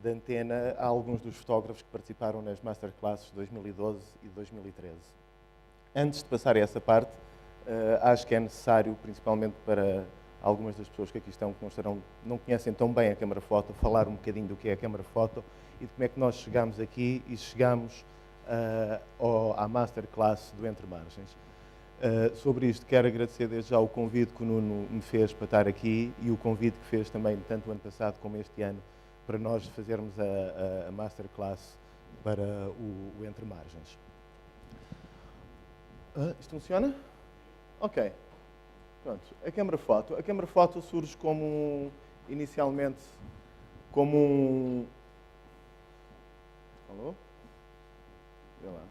de antena a alguns dos fotógrafos que participaram nas Masterclasses de 2012 e 2013. Antes de passar a essa parte, acho que é necessário, principalmente para algumas das pessoas que aqui estão, que não conhecem tão bem a câmara foto, falar um bocadinho do que é a câmara foto e de como é que nós chegamos aqui e chegamos à Masterclass do Entre Margens. Sobre isto, quero agradecer desde já o convite que o Nuno me fez para estar aqui e o convite que fez também, tanto o ano passado como este ano, para nós fazermos a Masterclass para o Entre Margens. Isto funciona? Ok. Pronto. A câmara foto. A câmara foto surge inicialmente como um... Alô? Vê lá.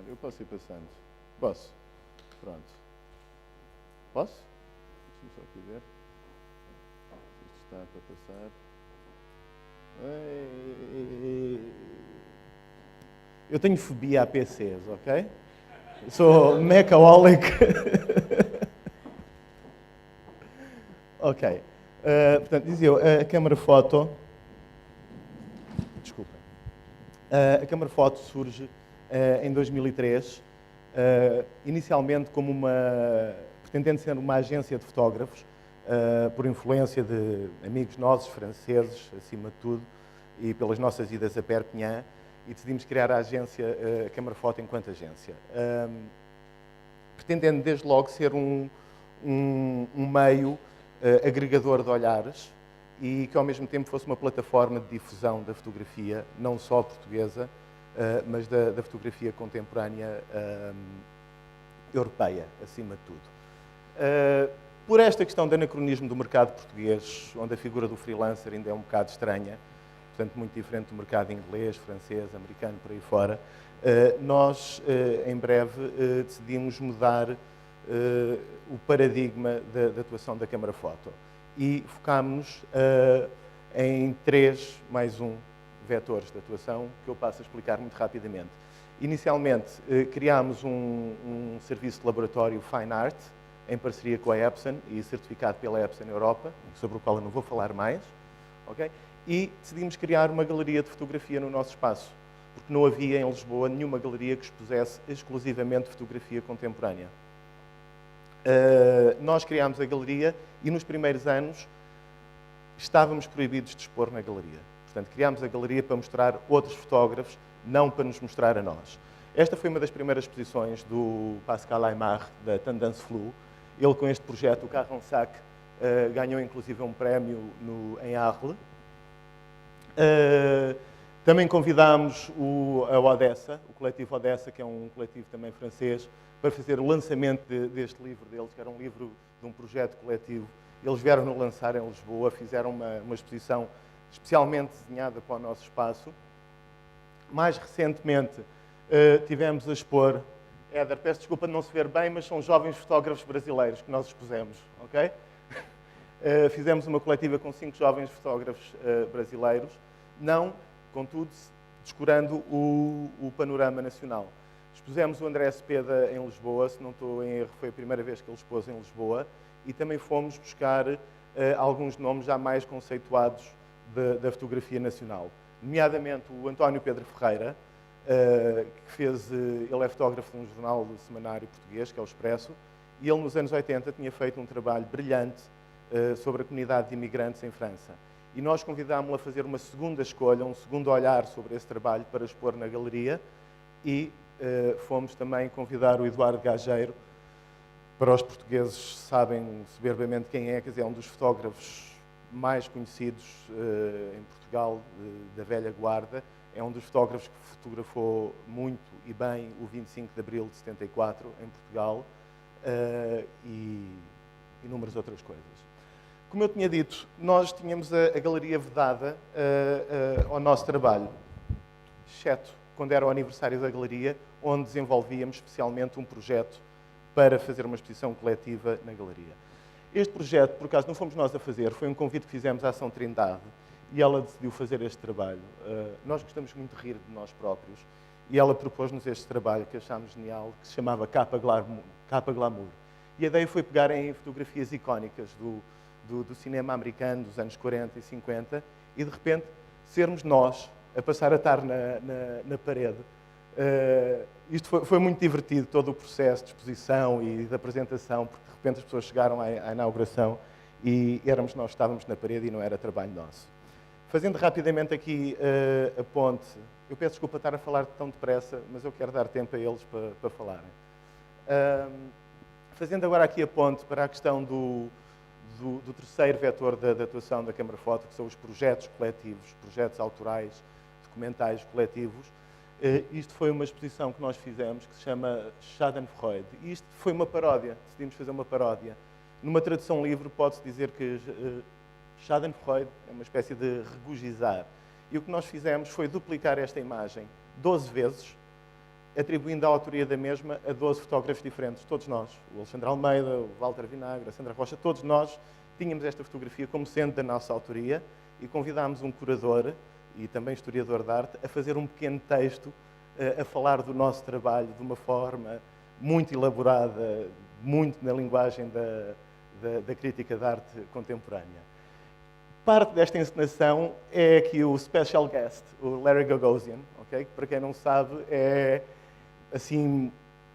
Eu posso ir passando. Posso? Pronto. Posso? Deixa-me só aqui ver. Isto está para passar. Eu tenho fobia a PCs, ok? Sou Macaholic. Ok. Portanto, dizia eu, a câmara foto... Desculpa. A câmara foto surge em 2003, inicialmente como pretendendo ser uma agência de fotógrafos, por influência de amigos nossos, franceses, acima de tudo, e pelas nossas idas a Perpignan, e decidimos criar a agência, a Câmara Foto enquanto agência. Pretendendo desde logo ser um meio agregador de olhares e que ao mesmo tempo fosse uma plataforma de difusão da fotografia, não só portuguesa, mas da fotografia contemporânea europeia, acima de tudo. Por esta questão do anacronismo do mercado português, onde a figura do freelancer ainda é um bocado estranha, portanto muito diferente do mercado inglês, francês, americano, por aí fora, nós, em breve, decidimos mudar o paradigma da atuação da câmara foto e focámos-nos em 3 mais 1 vetores de atuação que eu passo a explicar muito rapidamente. Inicialmente, criámos um serviço de laboratório Fine Art, em parceria com a Epson e certificado pela Epson Europa, sobre o qual eu não vou falar mais, okay? E decidimos criar uma galeria de fotografia no nosso espaço, porque não havia em Lisboa nenhuma galeria que expusesse exclusivamente fotografia contemporânea. Nós criámos a galeria e nos primeiros anos estávamos proibidos de expor na galeria. Portanto, criámos a galeria para mostrar outros fotógrafos, não para nos mostrar a nós. Esta foi uma das primeiras exposições do Pascal Aymar, da Tendance Flu. Ele, com este projeto, o Carronsac, ganhou inclusive um prémio em Arles. Também convidámos a Odessa, o coletivo Odessa, que é um coletivo também francês, para fazer o lançamento deste livro deles, que era um livro de um projeto coletivo. Eles vieram-no lançar em Lisboa, fizeram uma exposição especialmente desenhada para o nosso espaço. Mais recentemente, tivemos a expor... Éder, peço desculpa de não se ver bem, mas são jovens fotógrafos brasileiros que nós expusemos, ok? Fizemos uma coletiva com 5 jovens fotógrafos brasileiros, não, contudo, descurando o panorama nacional. Expusemos o André Cepeda em Lisboa, se não estou em erro, foi a primeira vez que ele expôs em Lisboa, e também fomos buscar alguns nomes já mais conceituados da fotografia nacional, nomeadamente o António Pedro Ferreira, ele é fotógrafo de um jornal semanário português, que é o Expresso, e ele nos anos 80 tinha feito um trabalho brilhante sobre a comunidade de imigrantes em França. E nós convidámo-lo a fazer uma segunda escolha, um segundo olhar sobre esse trabalho para expor na galeria, e fomos também convidar o Eduardo Gageiro. Para os portugueses sabem soberbamente quem é, quer dizer, é um dos fotógrafos mais conhecidos em Portugal, da velha guarda. É um dos fotógrafos que fotografou muito e bem o 25 de Abril de 74 em Portugal e inúmeras outras coisas. Como eu tinha dito, nós tínhamos a galeria vedada ao nosso trabalho, exceto quando era o aniversário da galeria, onde desenvolvíamos especialmente um projeto para fazer uma exposição coletiva na galeria. Este projeto, por acaso, não fomos nós a fazer, foi um convite que fizemos à Ação Trindade e ela decidiu fazer este trabalho. Nós gostamos muito de rir de nós próprios e ela propôs-nos este trabalho que achámos genial, que se chamava Capa Glamour. E a ideia foi pegar em fotografias icónicas do cinema americano dos anos 40 e 50 e, de repente, sermos nós a passar a estar na parede. Isto foi muito divertido, todo o processo de exposição e de apresentação, porque, de repente, as pessoas chegaram à inauguração e éramos nós que estávamos na parede e não era trabalho nosso. Fazendo rapidamente aqui a ponte, eu peço desculpa estar a falar tão depressa, mas eu quero dar tempo a eles para falarem. Fazendo agora aqui a ponte para a questão do terceiro vetor da atuação da Câmara Foto, que são os projetos coletivos, projetos autorais, documentais coletivos. Isto foi uma exposição que nós fizemos, que se chama Schadenfreude. E isto foi uma paródia, decidimos fazer uma paródia. Numa tradução livre pode-se dizer que Schadenfreude é uma espécie de regozijar. E o que nós fizemos foi duplicar esta imagem 12 vezes, atribuindo a autoria da mesma a 12 fotógrafos diferentes. Todos nós, o Alexandre Almeida, o Walter Vinagre, a Sandra Rocha, todos nós tínhamos esta fotografia como sendo da nossa autoria e convidámos um curador e também historiador de arte a fazer um pequeno texto a falar do nosso trabalho de uma forma muito elaborada, muito na linguagem da crítica de arte contemporânea. Parte desta encenação é aqui o special guest, o Larry Gagosian, okay? Que, para quem não sabe,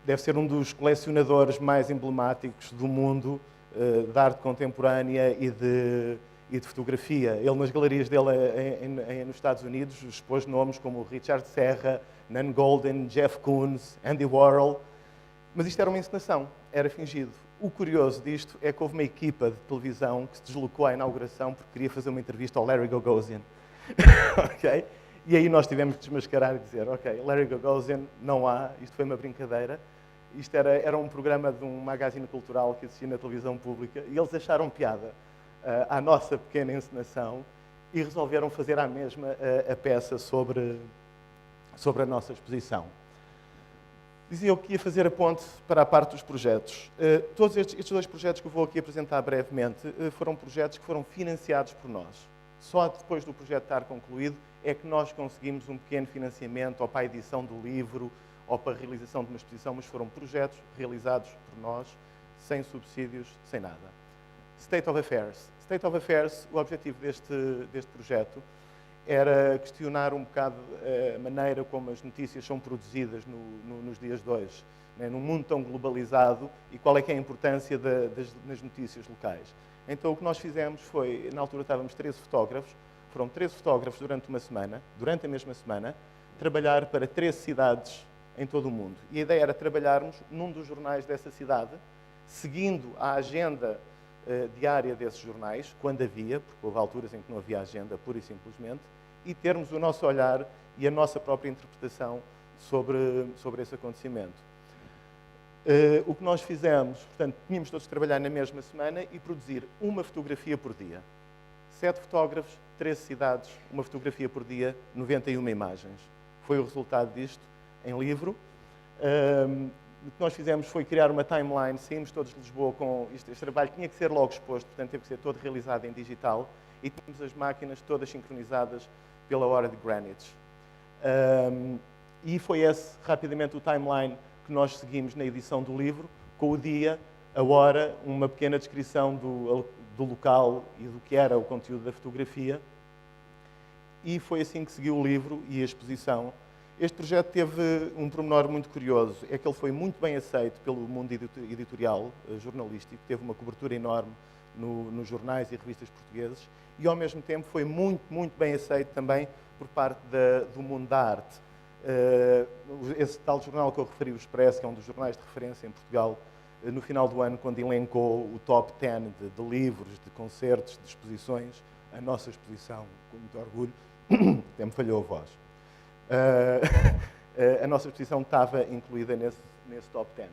deve ser um dos colecionadores mais emblemáticos do mundo de arte contemporânea e de fotografia. Ele, nas galerias dele nos Estados Unidos, expôs nomes como Richard Serra, Nan Goldin, Jeff Koons, Andy Warhol, mas isto era uma encenação, era fingido. O curioso disto é que houve uma equipa de televisão que se deslocou à inauguração porque queria fazer uma entrevista ao Larry Gagosian. Okay? E aí nós tivemos que desmascarar e dizer, ok, Larry Gagosian não há, isto foi uma brincadeira. Isto era um programa de um magazine cultural que existia na televisão pública e eles acharam piada à nossa pequena encenação e resolveram fazer à mesma a peça sobre a nossa exposição. Dizia eu que ia fazer a ponte para a parte dos projetos. Todos estes dois projetos que eu vou aqui apresentar brevemente foram projetos que foram financiados por nós. Só depois do projeto estar concluído é que nós conseguimos um pequeno financiamento ou para a edição do livro ou para a realização de uma exposição, mas foram projetos realizados por nós, sem subsídios, sem nada. State of Affairs. State of Affairs, o objetivo deste projeto era questionar um bocado a maneira como as notícias são produzidas nos dias de hoje, né? Num mundo tão globalizado, e qual é que é a importância das notícias locais. Então o que nós fizemos foi, na altura estávamos 13 fotógrafos, foram 13 fotógrafos durante a mesma semana, trabalhar para 13 cidades em todo o mundo. E a ideia era trabalharmos num dos jornais dessa cidade, seguindo a agenda diária desses jornais, quando havia, porque houve alturas em que não havia agenda, pura e simplesmente, e termos o nosso olhar e a nossa própria interpretação sobre esse acontecimento. O que nós fizemos, portanto, tínhamos todos que trabalhar na mesma semana e produzir uma fotografia por dia. 7 fotógrafos, 13 cidades, uma fotografia por dia, 91 imagens. Foi o resultado disto em livro. O que nós fizemos foi criar uma timeline, saímos todos de Lisboa com este trabalho, tinha que ser logo exposto, portanto teve que ser todo realizado em digital e tínhamos as máquinas todas sincronizadas pela hora de Greenwich. E foi esse, rapidamente, o timeline que nós seguimos na edição do livro, com o dia, a hora, uma pequena descrição do local e do que era o conteúdo da fotografia. E foi assim que seguiu o livro e a exposição. Este projeto teve um pormenor muito curioso, é que ele foi muito bem aceito pelo mundo editorial, jornalístico, teve uma cobertura enorme nos jornais e revistas portugueses e, ao mesmo tempo, foi muito, muito bem aceito também por parte do mundo da arte. Esse tal jornal que eu referi, o Expresso, que é um dos jornais de referência em Portugal, no final do ano, quando elencou o top 10 de livros, de concertos, de exposições, a nossa exposição, com muito orgulho, até me falhou a voz. A nossa exposição estava incluída nesse top 10.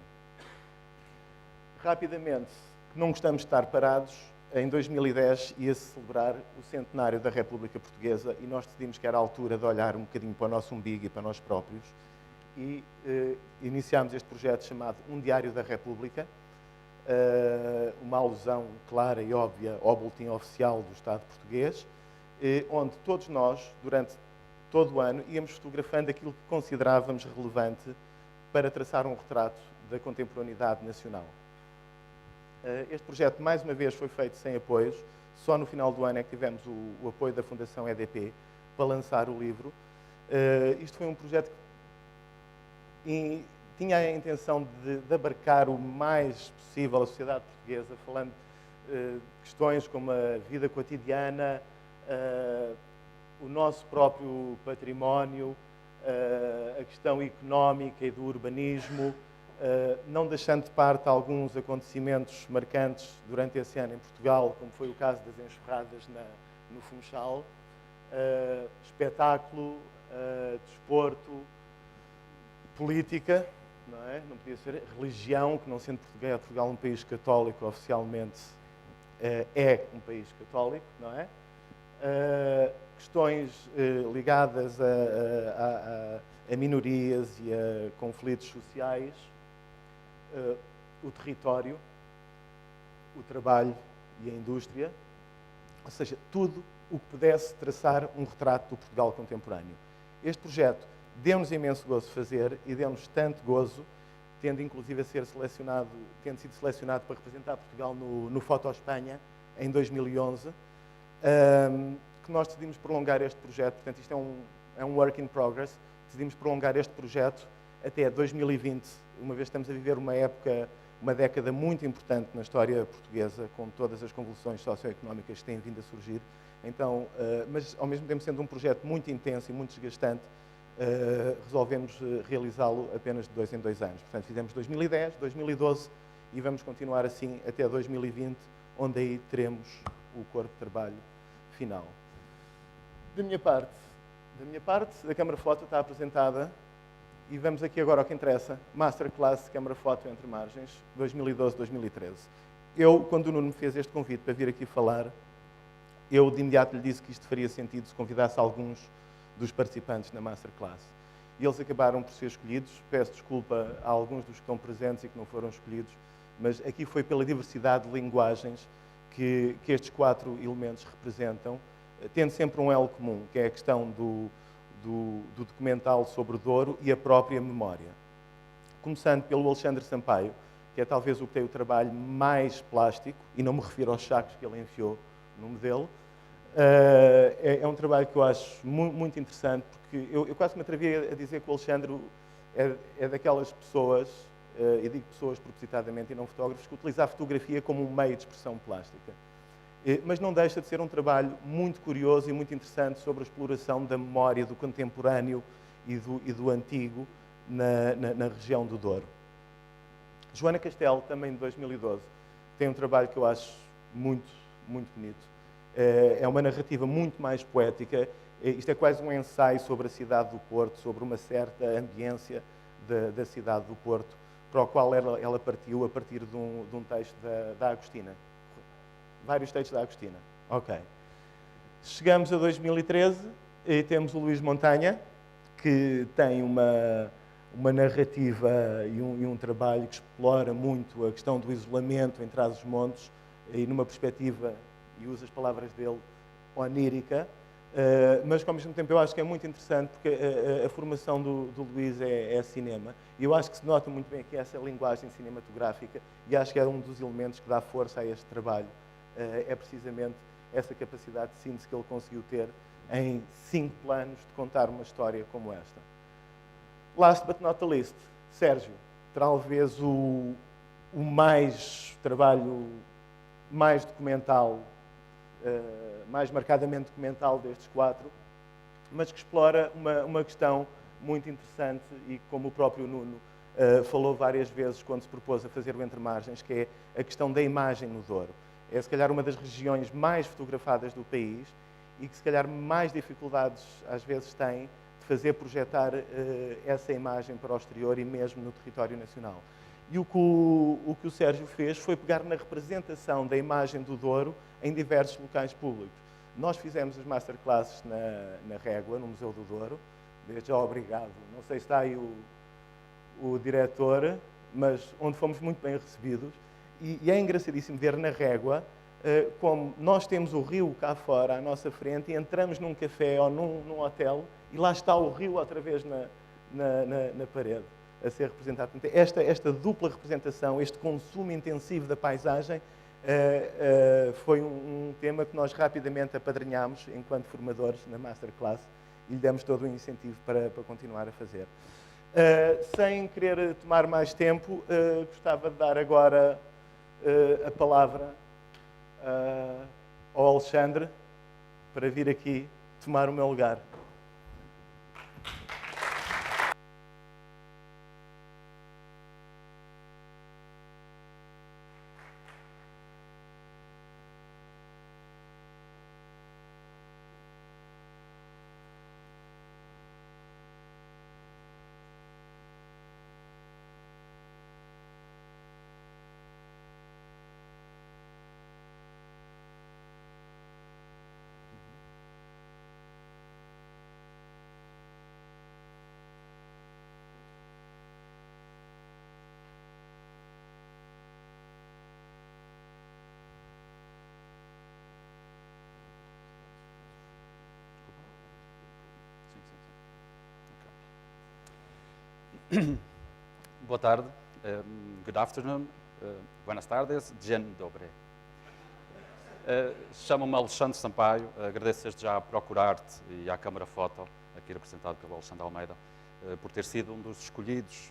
Rapidamente, não gostamos de estar parados, em 2010 ia-se celebrar o centenário da República Portuguesa e nós decidimos que era a altura de olhar um bocadinho para o nosso umbigo e para nós próprios e iniciámos este projeto chamado Um Diário da República, uma alusão clara e óbvia ao boletim oficial do Estado português, onde todos nós, durante todo o ano, íamos fotografando aquilo que considerávamos relevante para traçar um retrato da contemporaneidade nacional. Este projeto, mais uma vez, foi feito sem apoios. Só no final do ano é que tivemos o apoio da Fundação EDP para lançar o livro. Isto foi um projeto que tinha a intenção de abarcar o mais possível a sociedade portuguesa, falando de questões como a vida cotidiana, o nosso próprio património, a questão económica e do urbanismo, não deixando de parte alguns acontecimentos marcantes durante esse ano em Portugal, como foi o caso das enxurradas no Funchal, espetáculo, desporto, política, não é? Não podia ser religião, que não sendo Portugal um país católico oficialmente, é um país católico, não é? Questões ligadas a minorias e a conflitos sociais, o território, o trabalho e a indústria, ou seja, tudo o que pudesse traçar um retrato do Portugal contemporâneo. Este projeto deu-nos imenso gozo fazer e deu-nos tanto gozo, tendo inclusive sido selecionado para representar Portugal no Foto Espanha em 2011, que nós decidimos prolongar este projeto. Portanto, isto é um work in progress. Decidimos prolongar este projeto até 2020, uma vez que estamos a viver uma década muito importante na história portuguesa, com todas as convulsões socioeconómicas que têm vindo a surgir. Então, mas ao mesmo tempo sendo um projeto muito intenso e muito desgastante, resolvemos realizá-lo apenas de 2 em 2 anos. Portanto, fizemos 2010, 2012 e vamos continuar assim até 2020, onde aí teremos o corpo de trabalho final. Da minha parte, a Câmara Foto está apresentada e vamos aqui agora ao que interessa. Masterclass Câmara Foto Entre Margens, 2012-2013. Quando o Nuno me fez este convite para vir aqui falar, eu de imediato lhe disse que isto faria sentido se convidasse alguns dos participantes na Masterclass. E eles acabaram por ser escolhidos. Peço desculpa a alguns dos que estão presentes e que não foram escolhidos, mas aqui foi pela diversidade de linguagens que estes 4 elementos representam, tendo sempre um elo comum, que é a questão do documental sobre o Douro e a própria memória. Começando pelo Alexandre Sampaio, que é talvez o que tem o trabalho mais plástico, e não me refiro aos sacos que ele enfiou no modelo. É um trabalho que eu acho muito interessante, porque eu quase me atrevi a dizer que o Alexandre é daquelas pessoas, e digo pessoas propositadamente e não fotógrafos, que utiliza a fotografia como um meio de expressão plástica. Mas não deixa de ser um trabalho muito curioso e muito interessante sobre a exploração da memória do contemporâneo e do antigo na região do Douro. Joana Castelo, também de 2012, tem um trabalho que eu acho muito, muito bonito. É uma narrativa muito mais poética. Isto é quase um ensaio sobre a cidade do Porto, sobre uma certa ambiência da cidade do Porto, para o qual ela partiu a partir de um texto da Agostina. Vários textos da Agostina. Ok. Chegamos a 2013 e temos o Luís Montanha, que tem uma narrativa e um trabalho que explora muito a questão do isolamento em Trás-os-Montes e numa perspectiva, e usa as palavras dele, onírica, mas que ao mesmo tempo eu acho que é muito interessante porque a formação do Luís é cinema e eu acho que se nota muito bem aqui essa linguagem cinematográfica e acho que é um dos elementos que dá força a este trabalho. É precisamente essa capacidade de síntese que ele conseguiu ter em 5 planos de contar uma história como esta. Last but not the least, Sérgio, talvez o trabalho mais documental, mais marcadamente documental destes 4, mas que explora uma questão muito interessante e como o próprio Nuno falou várias vezes quando se propôs a fazer o Entre Margens, que é a questão da imagem no Douro. É, se calhar, uma das regiões mais fotografadas do país e que, se calhar, mais dificuldades, às vezes, tem de fazer projetar essa imagem para o exterior e mesmo no território nacional. E o que o Sérgio fez foi pegar na representação da imagem do Douro em diversos locais públicos. Nós fizemos as masterclasses na Régua, no Museu do Douro. Desde já, obrigado. Não sei se está aí o diretor, mas onde fomos muito bem recebidos. E é engraçadíssimo ver na Régua como nós temos o rio cá fora à nossa frente e entramos num café ou num hotel e lá está o rio outra vez na parede a ser representado. Esta dupla representação, este consumo intensivo da paisagem, foi um tema que nós rapidamente apadrinhámos enquanto formadores na Masterclass e lhe demos todo o incentivo para continuar a fazer. Sem querer tomar mais tempo, gostava de dar agora a palavra ao Alexandre para vir aqui tomar o meu lugar. Boa tarde, good afternoon, buenas tardes, dzień dobry. Chamo-me Alexandre Sampaio, agradeço desde já à Procurarte e à Câmara Foto, aqui representado pelo Alexandre Almeida, por ter sido um dos escolhidos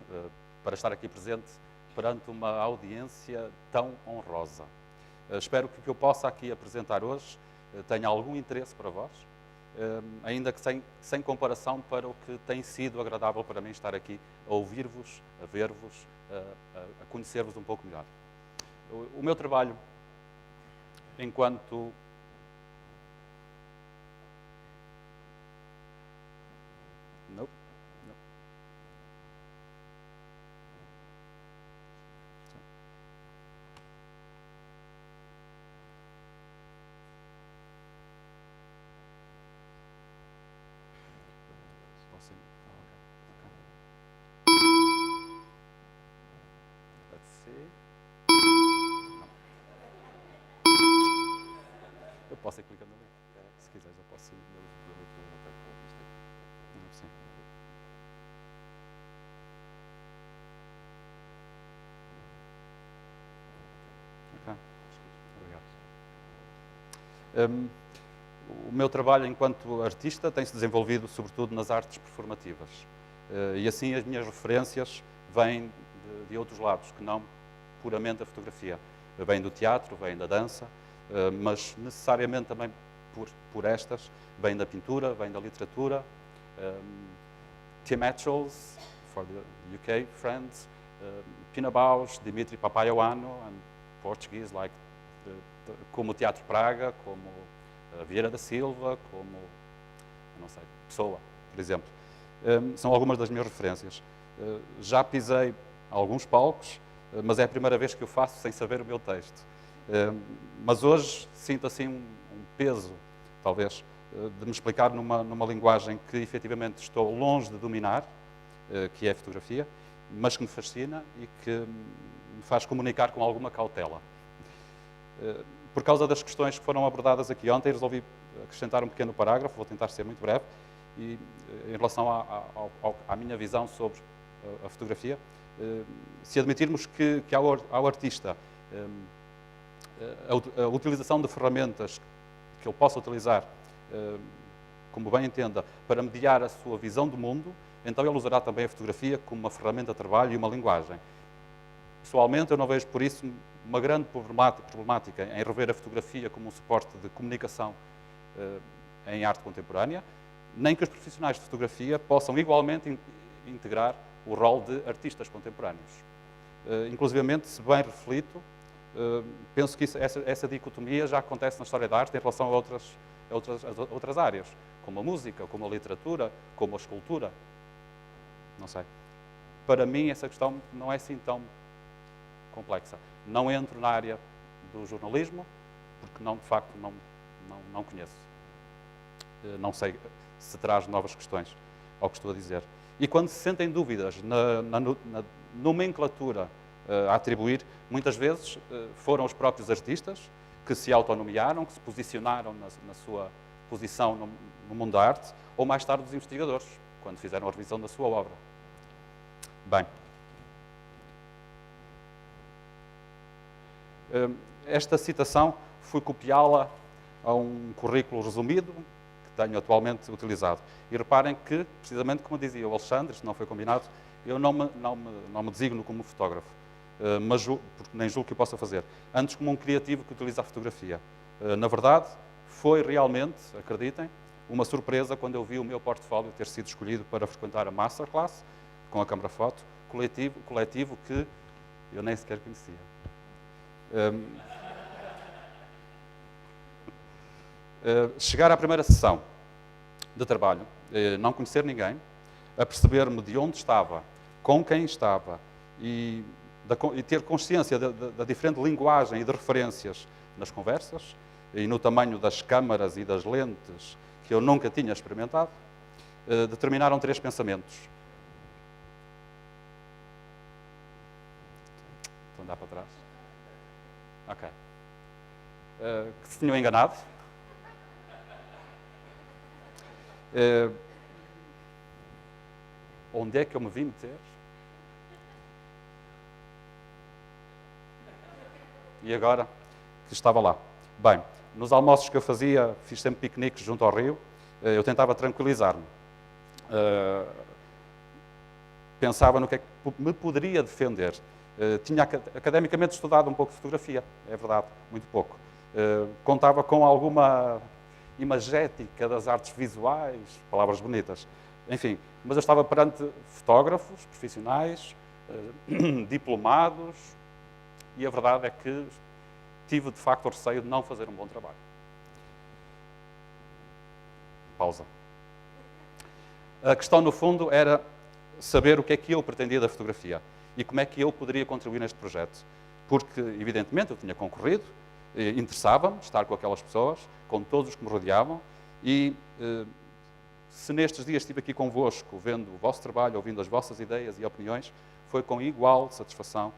para estar aqui presente perante uma audiência tão honrosa. Espero que o que eu possa aqui apresentar hoje tenha algum interesse para vós, ainda que sem comparação para o que tem sido agradável para mim estar aqui a ouvir-vos, a ver-vos, a conhecer-vos um pouco melhor. O meu trabalho enquanto posso ir clicando ali. Se quiseres, eu posso ir sim. Ok. Obrigado. O meu trabalho enquanto artista tem-se desenvolvido sobretudo nas artes performativas. E assim as minhas referências vêm de outros lados, que não puramente a fotografia. Vêm do teatro, vêm da dança, mas necessariamente também por estas, vem da pintura, vem da literatura. Tim Mitchells, for the UK friends, Pina Bausch, Dimitri Papaioannou, and Portuguese, like como o Teatro Praga, como Vieira da Silva, como, não sei, Pessoa, por exemplo. São algumas das minhas referências. Já pisei alguns palcos, mas é a primeira vez que o faço sem saber o meu texto. Mas hoje sinto assim um peso, talvez, de me explicar numa linguagem que efetivamente estou longe de dominar, que é a fotografia, mas que me fascina e que me faz comunicar com alguma cautela. Por causa das questões que foram abordadas aqui ontem, resolvi acrescentar um pequeno parágrafo, vou tentar ser muito breve, e em relação à minha visão sobre a fotografia, se admitirmos que ao artista a utilização de ferramentas que ele possa utilizar, como bem entenda, para mediar a sua visão do mundo, então ele usará também a fotografia como uma ferramenta de trabalho e uma linguagem. Pessoalmente, eu não vejo por isso uma grande problemática em rever a fotografia como um suporte de comunicação em arte contemporânea, nem que os profissionais de fotografia possam igualmente integrar o rol de artistas contemporâneos. Inclusivamente, se bem reflito, penso que essa dicotomia já acontece na história da arte em relação a outras áreas, como a música, como a literatura, como a escultura. Não sei. Para mim, essa questão não é assim tão complexa. Não entro na área do jornalismo, porque de facto não conheço. Não sei se traz novas questões ao que estou a dizer. E quando se sentem dúvidas na nomenclatura a atribuir, muitas vezes foram os próprios artistas que se autonomearam, que se posicionaram na sua posição no mundo da arte, ou mais tarde os investigadores, quando fizeram a revisão da sua obra. Bem, esta citação fui copiá-la a um currículo resumido que tenho atualmente utilizado. E reparem que, precisamente como dizia o Alexandre, isto não foi combinado, eu não me designo como fotógrafo, mas porque nem julgo que o possa fazer. Antes como um criativo que utiliza a fotografia. Na verdade, foi realmente, acreditem, uma surpresa quando eu vi o meu portfólio ter sido escolhido para frequentar a Masterclass com a câmara foto, coletivo que eu nem sequer conhecia. Chegar à primeira sessão de trabalho, não conhecer ninguém, a perceber-me de onde estava, com quem estava e ter consciência da diferente linguagem e de referências nas conversas e no tamanho das câmaras e das lentes que eu nunca tinha experimentado, determinaram 3 pensamentos. Estou a andar para trás? Ok. Que se tinham enganado. Onde é que eu me vim meter? E agora que estava lá. Bem, nos almoços que eu fazia, fiz sempre piqueniques junto ao rio, eu tentava tranquilizar-me. Pensava no que é que me poderia defender. Tinha academicamente estudado um pouco de fotografia, é verdade, muito pouco. Contava com alguma imagética das artes visuais, palavras bonitas, enfim. Mas eu estava perante fotógrafos profissionais, diplomados, e a verdade é que tive, de facto, o receio de não fazer um bom trabalho. Pausa. A questão, no fundo, era saber o que é que eu pretendia da fotografia e como é que eu poderia contribuir neste projeto. Porque, evidentemente, eu tinha concorrido, interessava-me estar com aquelas pessoas, com todos os que me rodeavam, e se nestes dias estive aqui convosco, vendo o vosso trabalho, ouvindo as vossas ideias e opiniões, foi com igual satisfação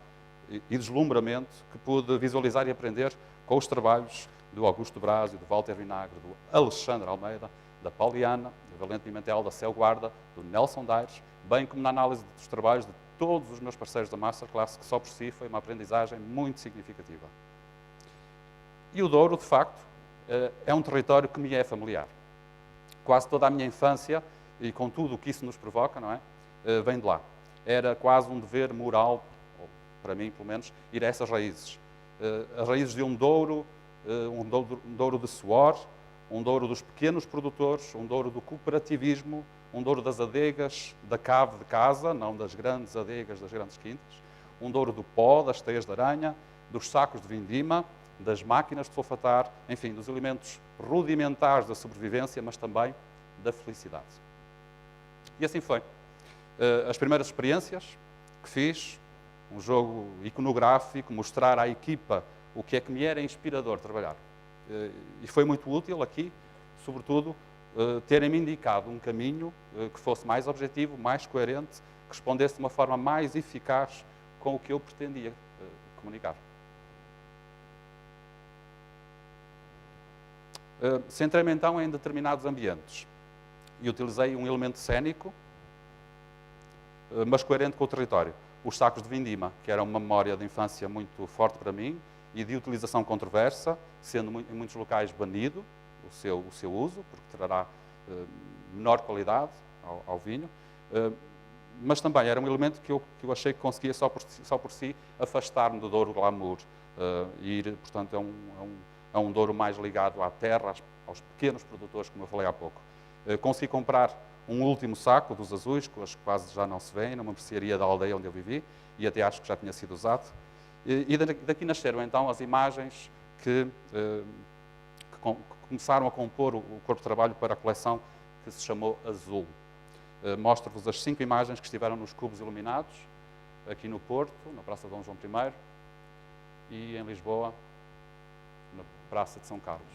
e deslumbramento que pude visualizar e aprender com os trabalhos do Augusto Brásio, do Walter Vinagre, do Alexandre Almeida, da Pauliana, do Valente Pimentel, da Céu Guarda, do Nelson Daires, bem como na análise dos trabalhos de todos os meus parceiros da Masterclass, que só por si foi uma aprendizagem muito significativa. E o Douro, de facto, é um território que me é familiar. Quase toda a minha infância, e com tudo o que isso nos provoca, não é? Vem de lá. Era quase um dever moral, ou para mim, pelo menos, ir a essas raízes. As raízes de um Douro de suor, um Douro dos pequenos produtores, um Douro do cooperativismo, um Douro das adegas da cave de casa, não das grandes adegas das grandes quintas, um Douro do pó, das teias de aranha, dos sacos de vindima, das máquinas de sulfatar, enfim, dos elementos rudimentares da sobrevivência, mas também da felicidade. E assim foi. As primeiras experiências que fiz, um jogo iconográfico, mostrar à equipa o que é que me era inspirador trabalhar. E foi muito útil aqui, sobretudo, terem-me indicado um caminho que fosse mais objetivo, mais coerente, que respondesse de uma forma mais eficaz com o que eu pretendia comunicar. Centrei-me então em determinados ambientes e utilizei um elemento cénico, mas coerente com o território. Os sacos de vindima, que era uma memória de infância muito forte para mim e de utilização controversa, sendo em muitos locais banido o seu uso, porque trará menor qualidade ao vinho, mas também era um elemento que eu achei que conseguia só por si afastar-me do Douro glamour e ir, portanto, a um Douro mais ligado à terra, aos pequenos produtores, como eu falei há pouco. Consegui comprar um último saco dos azuis, que hoje quase já não se vêem, numa mercearia da aldeia onde eu vivi, e até acho que já tinha sido usado. E daqui nasceram então as imagens que começaram a compor o corpo de trabalho para a coleção que se chamou Azul. Mostro-vos as 5 imagens que estiveram nos cubos iluminados, aqui no Porto, na Praça de Dom João I, e em Lisboa, na Praça de São Carlos.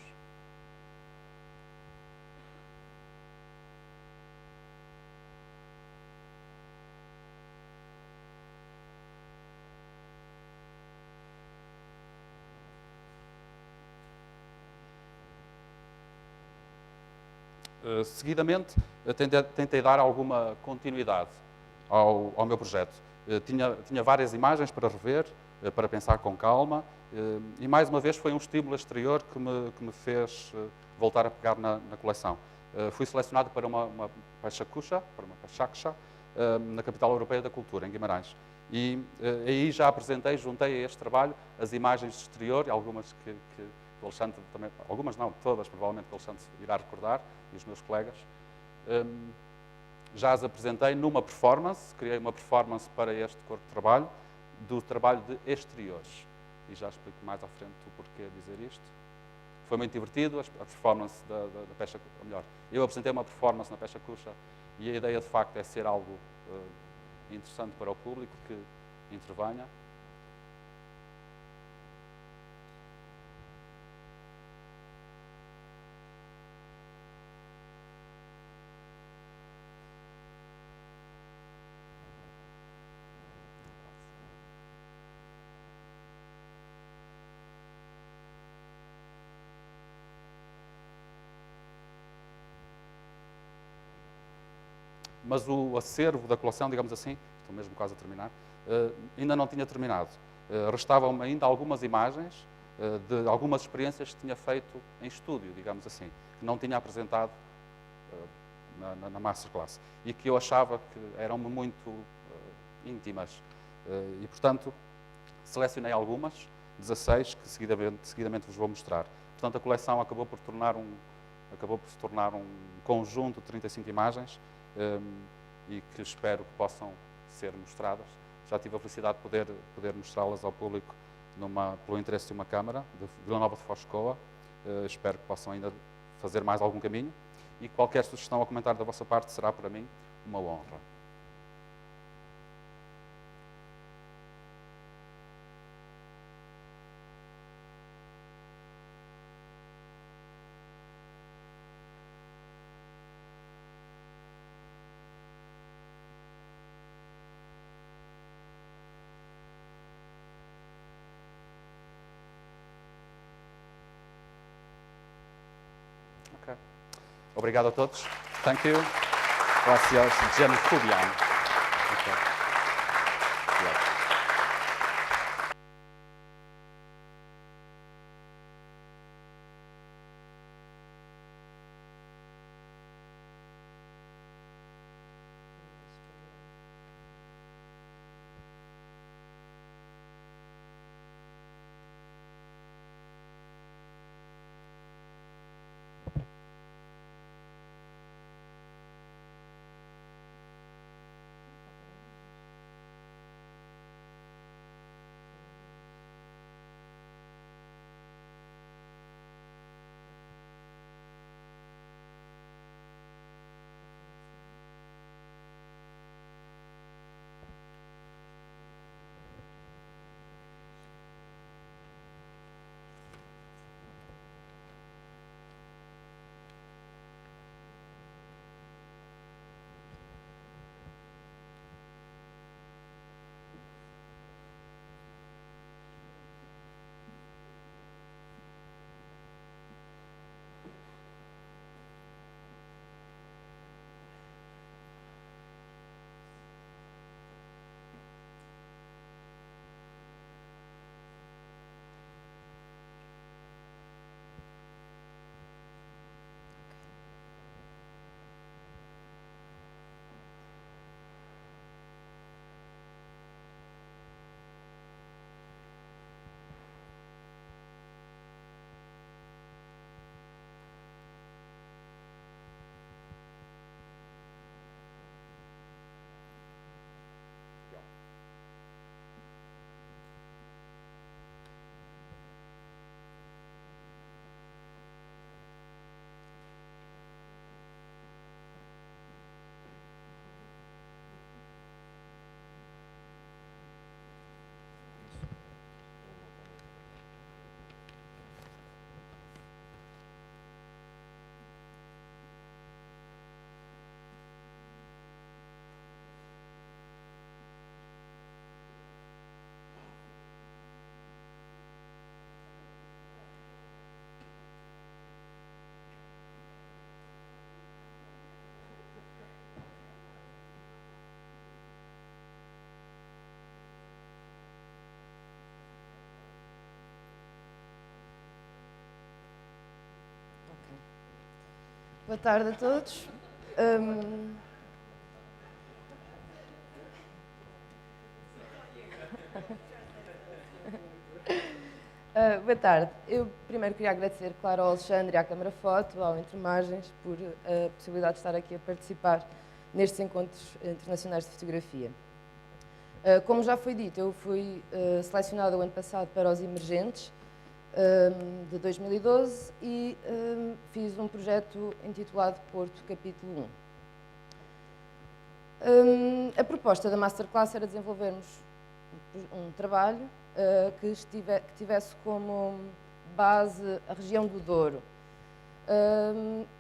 Seguidamente, tentei dar alguma continuidade ao meu projeto. Tinha várias imagens para rever, para pensar com calma, e mais uma vez foi um estímulo exterior que me fez voltar a pegar na coleção. Fui selecionado para uma Pachacucha, na capital europeia da cultura, em Guimarães. E aí já juntei a este trabalho as imagens de exterior, algumas que o Alexandre também, algumas não, todas provavelmente que o Alexandre irá recordar, e os meus colegas. Já as apresentei numa performance, criei uma performance para este corpo de trabalho, do trabalho de exteriores. E já explico mais à frente o porquê de dizer isto. Foi muito divertido, a performance da Pecha, ou melhor, eu apresentei uma performance na Pecha Cuxa e a ideia de facto é ser algo interessante para o público que intervenha. Mas o acervo da coleção, digamos assim, estou mesmo quase a terminar, ainda não tinha terminado. Restavam-me ainda algumas imagens de algumas experiências que tinha feito em estúdio, digamos assim, que não tinha apresentado na Masterclass e que eu achava que eram-me muito íntimas. E, portanto, selecionei algumas, 16, que seguidamente vos vou mostrar. Portanto, a coleção acabou por se tornar um conjunto de 35 imagens, e que espero que possam ser mostradas. Já tive a felicidade de poder mostrá-las ao público pelo interesse de uma Câmara de Vila Nova de Foscoa. Espero que possam ainda fazer mais algum caminho e qualquer sugestão ou comentário da vossa parte será para mim uma honra. Obrigado a todos. Thank you. Gracias. Jim Kubian. Okay. Boa tarde a todos. Boa tarde. Eu primeiro queria agradecer, claro, ao Alexandre e à Câmara Foto, ao Entre Margens, por a possibilidade de estar aqui a participar nestes encontros internacionais de fotografia. Como já foi dito, eu fui selecionada o ano passado para os Emergentes, de 2012, e fiz um projeto intitulado Porto, capítulo 1. A proposta da Masterclass era desenvolvermos um trabalho que tivesse como base a região do Douro.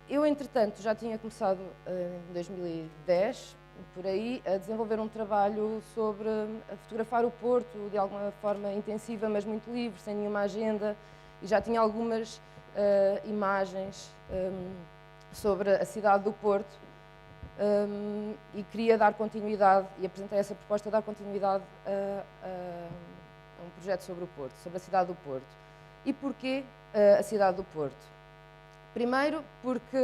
Eu, entretanto, já tinha começado em 2010, por aí, a desenvolver um trabalho sobre a fotografar o Porto de alguma forma intensiva, mas muito livre, sem nenhuma agenda, e já tinha algumas imagens sobre a cidade do Porto, e queria dar continuidade, e apresentei essa proposta de dar continuidade a um projeto sobre o Porto, sobre a cidade do Porto. E porquê a cidade do Porto? Primeiro, porque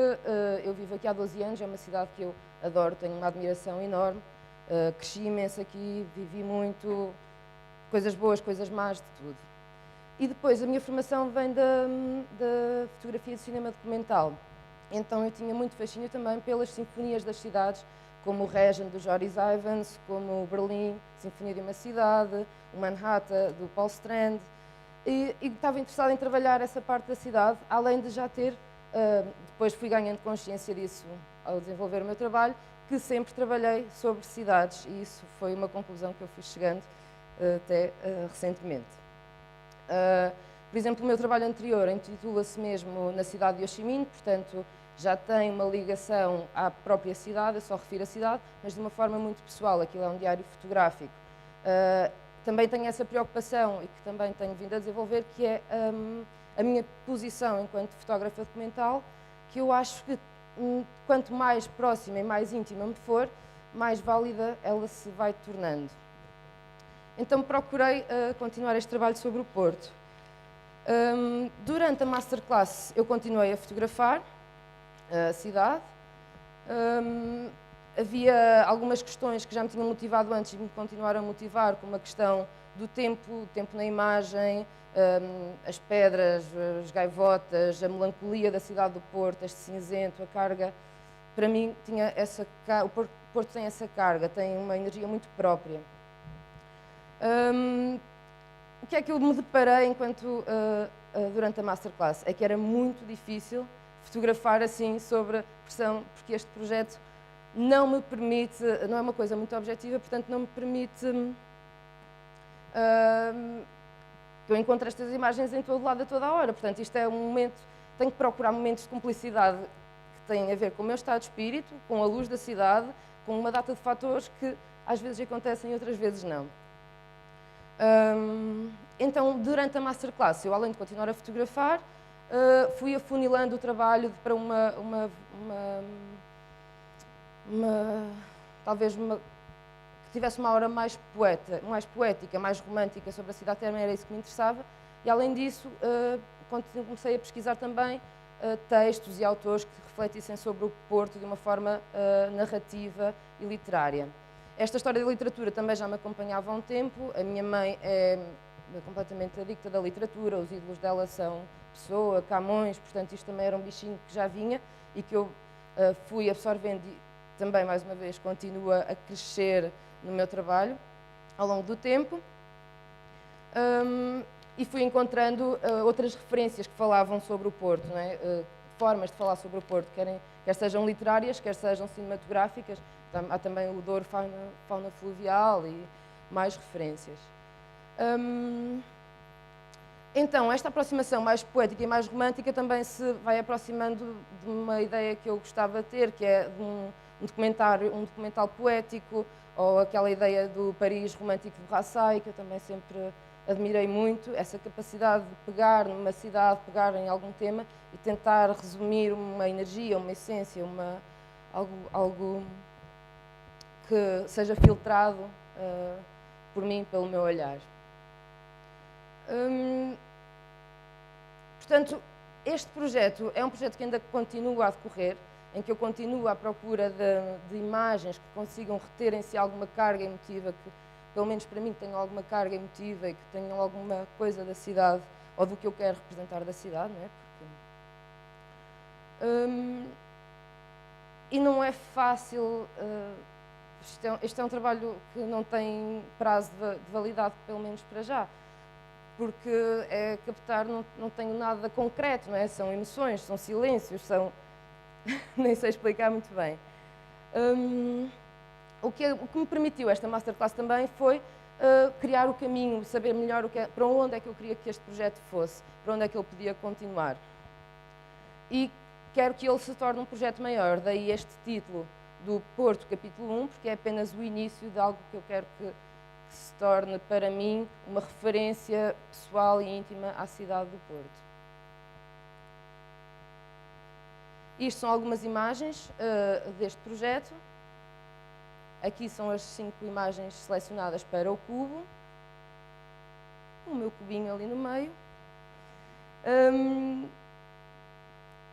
eu vivo aqui há 12 anos, é uma cidade que eu adoro, tenho uma admiração enorme, cresci imenso aqui, vivi muito, coisas boas, coisas más, de tudo. E depois, a minha formação vem da fotografia de cinema documental. Então eu tinha muito fascínio também pelas sinfonias das cidades, como o Regen, do Joris Ivens, como o Berlim, Sinfonia de uma Cidade, o Manhattan, do Paul Strand, e estava interessada em trabalhar essa parte da cidade, além de já ter, depois fui ganhando consciência disso ao desenvolver o meu trabalho, que sempre trabalhei sobre cidades, e isso foi uma conclusão que eu fui chegando até recentemente. Por exemplo, o meu trabalho anterior intitula-se mesmo Na Cidade de Ho Chi Minh, portanto, já tem uma ligação à própria cidade, eu só refiro a cidade, mas de uma forma muito pessoal, aquilo é um diário fotográfico. Também tenho essa preocupação, e que também tenho vindo a desenvolver, que é a minha posição enquanto fotógrafa documental, que eu acho que quanto mais próxima e mais íntima me for, mais válida ela se vai tornando. Então procurei continuar este trabalho sobre o Porto. Durante a Masterclass eu continuei a fotografar a cidade. Havia algumas questões que já me tinham motivado antes e me continuaram a motivar, como a questão do tempo, o tempo na imagem, as pedras, as gaivotas, a melancolia da cidade do Porto, este cinzento, a carga. Para mim, o Porto tem essa carga, tem uma energia muito própria. O que é que eu me deparei durante a Masterclass? É que era muito difícil fotografar assim sobre a pressão, porque este projeto não me permite, não é uma coisa muito objetiva, portanto não me permite que eu encontre estas imagens em todo lado a toda a hora. Portanto, isto é um momento, tenho que procurar momentos de cumplicidade que têm a ver com o meu estado de espírito, com a luz da cidade, com uma data de fatores que às vezes acontecem e outras vezes não. Então, durante a Masterclass, eu além de continuar a fotografar, fui afunilando o trabalho para talvez que tivesse uma aura mais poética, mais romântica sobre a cidade, também era isso que me interessava. E além disso, comecei a pesquisar também textos e autores que refletissem sobre o Porto de uma forma narrativa e literária. Esta história da literatura também já me acompanhava há um tempo. A minha mãe é completamente adicta da literatura, os ídolos dela são Pessoa, Camões, portanto isto também era um bichinho que já vinha e que eu fui absorvendo e também, mais uma vez, continua a crescer no meu trabalho ao longo do tempo. E fui encontrando outras referências que falavam sobre o Porto, não é? Formas de falar sobre o Porto, quer sejam literárias, quer sejam cinematográficas. Há também o Douro fauna fluvial e mais referências. Então, esta aproximação mais poética e mais romântica também se vai aproximando de uma ideia que eu gostava de ter, que é de um documental poético, ou aquela ideia do Paris romântico de Brassai, que eu também sempre admirei muito, essa capacidade de pegar numa cidade, pegar em algum tema e tentar resumir uma energia, uma essência, algo que seja filtrado por mim, pelo meu olhar. Portanto, este projeto é um projeto que ainda continua a decorrer. em que eu continuo à procura de imagens que consigam reter em si alguma carga emotiva, que pelo menos para mim tenham alguma carga emotiva e que tenham alguma coisa da cidade ou do que eu quero representar da cidade, não é? E não é fácil, este é um trabalho que não tem prazo de validade, pelo menos para já, porque é captar, não tenho nada concreto, não é? São emoções, são silêncios, são... nem sei explicar muito bem. O que me permitiu esta masterclass também foi criar o caminho, saber melhor para onde é que eu queria que este projeto fosse, para onde é que ele podia continuar. E quero que ele se torne um projeto maior, daí este título do Porto, capítulo 1, porque é apenas o início de algo que eu quero que se torne, para mim, uma referência pessoal e íntima à cidade do Porto. Isto são algumas imagens deste projeto. Aqui são as 5 imagens selecionadas para o cubo. O meu cubinho ali no meio.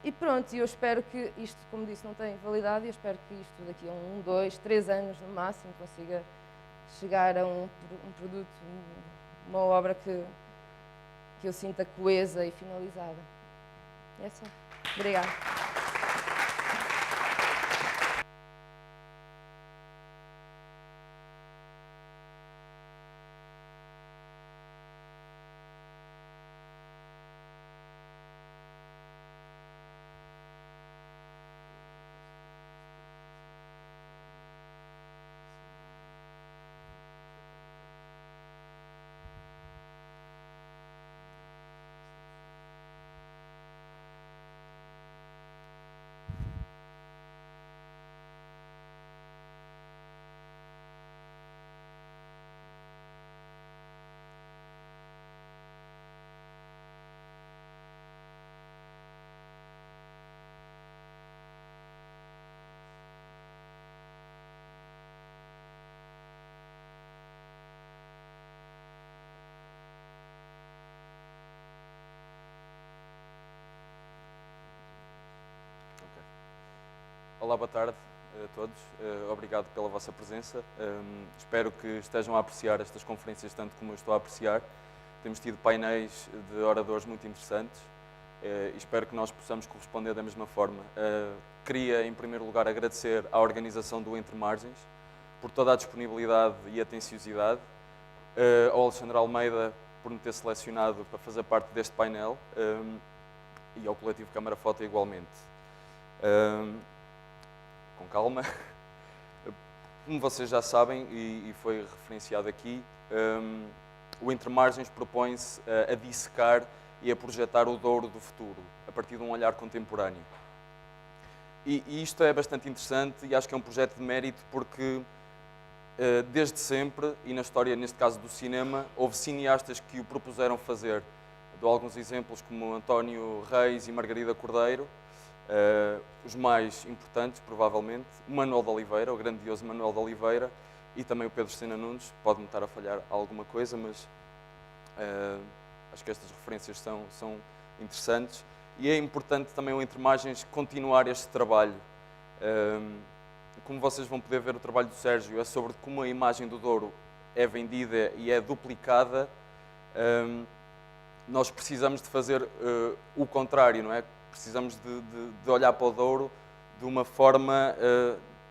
E pronto, eu espero que isto, como disse, não tem validade, eu espero que isto daqui a 1, 2, 3 anos no máximo consiga chegar a um produto, uma obra que eu sinta coesa e finalizada. É só. Obrigada. Olá, boa tarde a todos. Obrigado pela vossa presença. Espero que estejam a apreciar estas conferências tanto como eu estou a apreciar. Temos tido painéis de oradores muito interessantes e espero que nós possamos corresponder da mesma forma. Queria, em primeiro lugar, agradecer à organização do Entre Margens por toda a disponibilidade e atenciosidade, ao Alexandre Almeida por me ter selecionado para fazer parte deste painel e ao coletivo Câmara Foto igualmente. Com calma. Como vocês já sabem, e foi referenciado aqui, o Entre Margens propõe-se a dissecar e a projetar o Douro do futuro, a partir de um olhar contemporâneo. E isto é bastante interessante e acho que é um projeto de mérito porque, desde sempre, e na história, neste caso do cinema, houve cineastas que o propuseram fazer. Dou alguns exemplos como António Reis e Margarida Cordeiro, os mais importantes, provavelmente, o Manuel de Oliveira, o grandioso Manuel de Oliveira, e também o Pedro Sena Nunes. Pode-me estar a falhar alguma coisa, mas acho que estas referências são interessantes. E é importante também o Entre Margens continuar este trabalho. Como vocês vão poder ver, o trabalho do Sérgio é sobre como a imagem do Douro é vendida e é duplicada. Nós precisamos de fazer o contrário, não é? Precisamos de olhar para o Douro de uma forma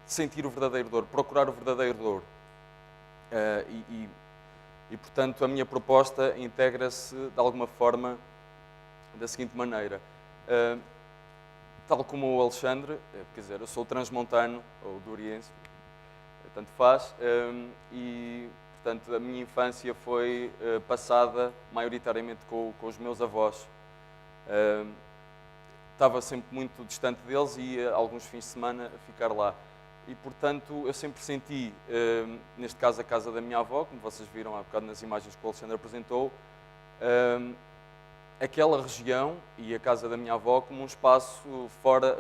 de sentir o verdadeiro Douro, procurar o verdadeiro Douro. E, portanto, a minha proposta integra-se de alguma forma da seguinte maneira. Tal como o Alexandre, quer dizer, eu sou transmontano ou douriense, tanto faz, e, portanto, a minha infância foi passada maioritariamente com os meus avós. Estava sempre muito distante deles e ia alguns fins de semana a ficar lá. E, portanto, eu sempre senti, neste caso a casa da minha avó, como vocês viram há bocado nas imagens que o Alexandre apresentou, aquela região e a casa da minha avó como um espaço fora,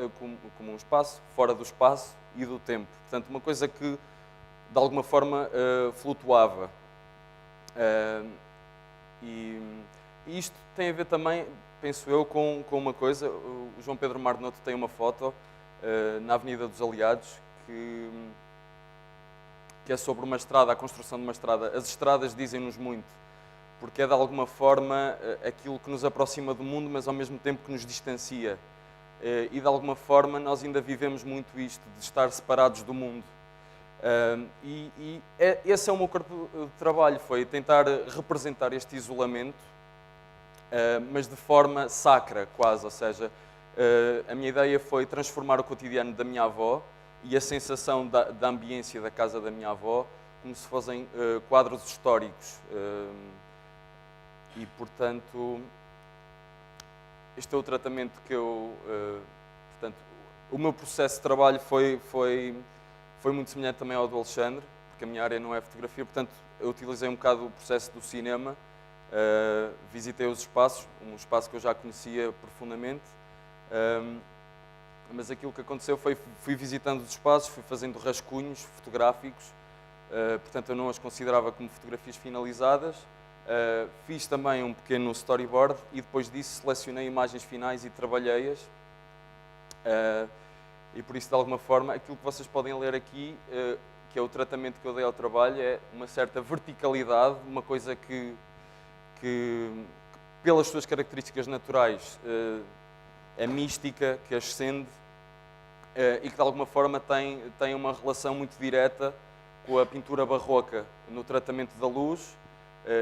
como um espaço fora do espaço e do tempo. Portanto, uma coisa que, de alguma forma, flutuava. E isto tem a ver também, penso eu, com uma coisa. O João Pedro Marnoto tem uma foto na Avenida dos Aliados, que é sobre uma estrada, a construção de uma estrada. As estradas dizem-nos muito, porque é de alguma forma aquilo que nos aproxima do mundo, mas ao mesmo tempo que nos distancia. E de alguma forma nós ainda vivemos muito isto, de estar separados do mundo. Esse é o meu corpo de trabalho, foi tentar representar este isolamento, mas de forma sacra quase, ou seja, a minha ideia foi transformar o cotidiano da minha avó e a sensação da ambiência da casa da minha avó como se fossem quadros históricos. E, portanto, este é o tratamento que eu... portanto, o meu processo de trabalho foi muito semelhante também ao do Alexandre, porque a minha área não é fotografia, portanto, eu utilizei um bocado o processo do cinema, visitei os espaços, um espaço que eu já conhecia profundamente, mas aquilo que aconteceu foi fui visitando os espaços, fui fazendo rascunhos fotográficos, portanto, eu não as considerava como fotografias finalizadas. Fiz também um pequeno storyboard e depois disso selecionei imagens finais e trabalhei-as. E por isso, de alguma forma, aquilo que vocês podem ler aqui, que é o tratamento que eu dei ao trabalho, é uma certa verticalidade, uma coisa que pelas suas características naturais, é mística, que ascende e que, de alguma forma, tem uma relação muito direta com a pintura barroca, no tratamento da luz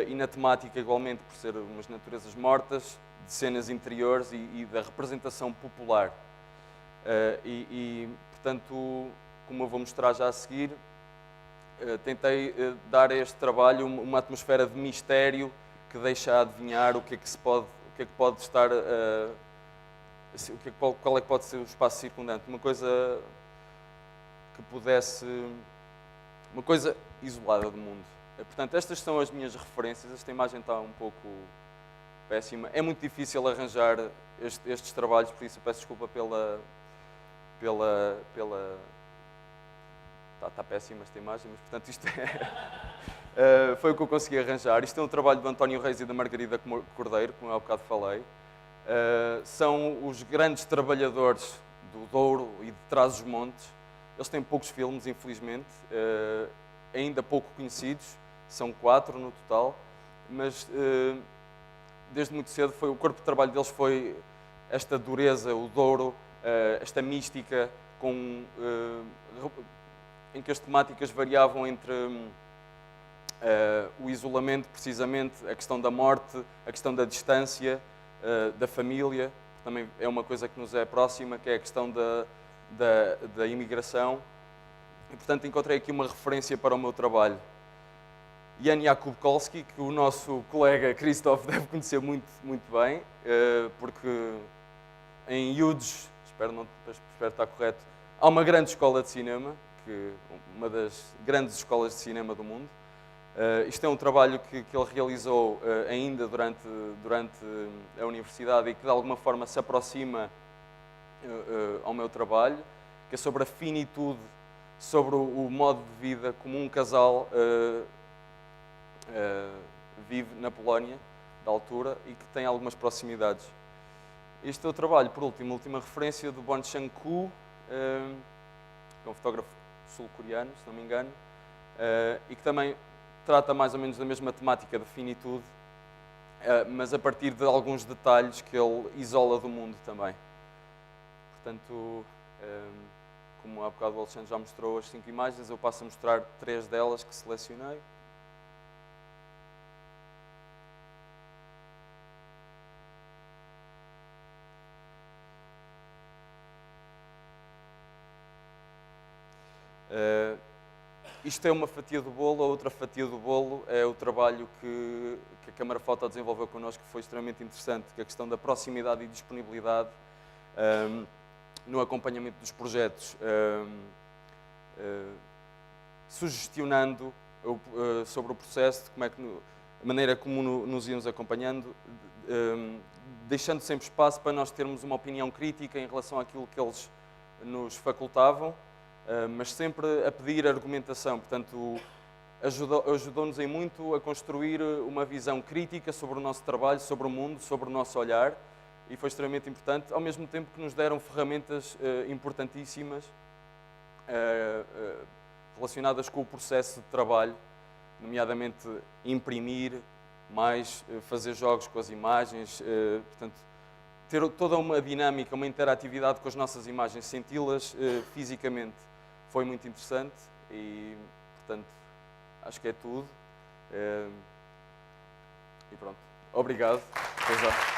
e na temática, igualmente, por ser umas naturezas mortas, de cenas interiores e da representação popular. Portanto, como eu vou mostrar já a seguir, tentei dar a este trabalho uma atmosfera de mistério que deixa adivinhar o que é que pode estar, qual é que pode ser o espaço circundante, uma coisa que pudesse, uma coisa isolada do mundo. Portanto, estas são as minhas referências. Esta imagem está um pouco péssima. É muito difícil arranjar estes trabalhos, por isso eu peço desculpa pela está péssima esta imagem, mas portanto isto foi o que eu consegui arranjar. Isto é um trabalho do António Reis e da Margarida Cordeiro, como eu há bocado falei. São os grandes trabalhadores do Douro e de Trás-os-Montes. Eles têm poucos filmes, infelizmente, ainda pouco conhecidos, são 4 no total, mas desde muito cedo o corpo de trabalho deles foi esta dureza, o Douro, esta mística em que as temáticas variavam entre o isolamento, precisamente, a questão da morte, a questão da distância, da família, também é uma coisa que nos é próxima, que é a questão da imigração. E, portanto, encontrei aqui uma referência para o meu trabalho. Jan Jakub Kolski, que o nosso colega Christoph deve conhecer muito, muito bem, porque em Udes, espero estar correto, há uma grande escola de cinema, uma das grandes escolas de cinema do mundo. Isto é um trabalho que ele realizou ainda durante a universidade e que de alguma forma se aproxima ao meu trabalho, que é sobre a finitude, sobre o modo de vida como um casal vive na Polónia, da altura, e que tem algumas proximidades. Este é o trabalho, por último, a última referência do Bon Chang-ku, que é um fotógrafo sul-coreano, se não me engano, e que também trata mais ou menos da mesma temática de finitude, mas a partir de alguns detalhes que ele isola do mundo também. Portanto, como há bocado o Alexandre já mostrou as 5 imagens, eu passo a mostrar 3 delas que selecionei. Isto é uma fatia do bolo, a outra fatia do bolo é o trabalho que a Câmara Foto desenvolveu connosco, que foi extremamente interessante, que é a questão da proximidade e disponibilidade no acompanhamento dos projetos, sugestionando sobre o processo, de como é que, a maneira como nos íamos acompanhando, deixando sempre espaço para nós termos uma opinião crítica em relação àquilo que eles nos facultavam, mas sempre a pedir argumentação. Portanto, ajudou-nos em muito a construir uma visão crítica sobre o nosso trabalho, sobre o mundo, sobre o nosso olhar, e foi extremamente importante, ao mesmo tempo que nos deram ferramentas importantíssimas relacionadas com o processo de trabalho, nomeadamente imprimir, mais fazer jogos com as imagens, portanto, ter toda uma dinâmica, uma interatividade com as nossas imagens, senti-las fisicamente, foi muito interessante e, portanto, acho que é tudo. E pronto, obrigado. Até já.